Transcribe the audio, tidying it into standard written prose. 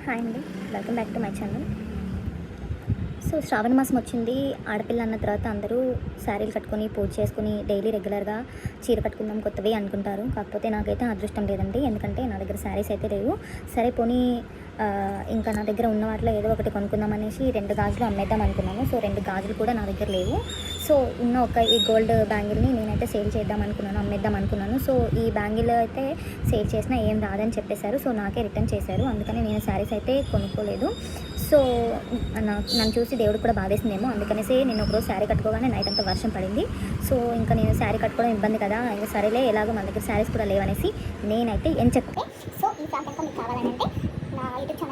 Hi అండి, welcome back to my channel. So శ్రావణ మాసం వచ్చింది. ఆడపిల్ల అన్న తర్వాత అందరూ శారీలు కట్టుకొని పూజ చేసుకుని డైలీ రెగ్యులర్గా చీర కట్టుకుందాం కొత్తవి అనుకుంటారు. కాకపోతే నాకైతే అదృష్టం లేదండి, ఎందుకంటే నా దగ్గర శారీస్ అయితే లేవు. సరే పోనీ ఇంకా నా దగ్గర ఉన్న వాటిలో ఏదో ఒకటి కొనుక్కుందాం అనేసి 2 గాజులు అమ్మేద్దాం అనుకున్నాను. సో 2 గాజులు కూడా నా దగ్గర లేవు. సో ఉన్న ఈ గోల్డ్ బ్యాంగిల్ని నేనైతే సేల్ చేద్దాం అనుకున్నాను, అమ్మేద్దాం అనుకున్నాను. సో ఈ బ్యాంగిల్ అయితే సేల్ చేసినా ఏం రాదని చెప్పేశారు. సో నాకే రిటర్న్ చేశారు. అందుకని నేను శారీస్ అయితే కొనుక్కోలేదు. సో నన్ను చూసి దేవుడు కూడా బాధేసిందేమో, అందుకనేసి నేను ఒకరోజు శారీ కట్టుకోగానే నైట్ అంతా వర్షం పడింది. సో ఇంకా నేను శారీ కట్టుకోవడం ఇబ్బంది కదా, ఇంకా సరేలే ఎలాగో మన దగ్గర శారీస్ కూడా లేవనేసి నేనైతే ఎంచక్కే. సో ఈ ప్రాంతంలో మీకు కావాలంటే నా యూట్యూబ్ ఛానల్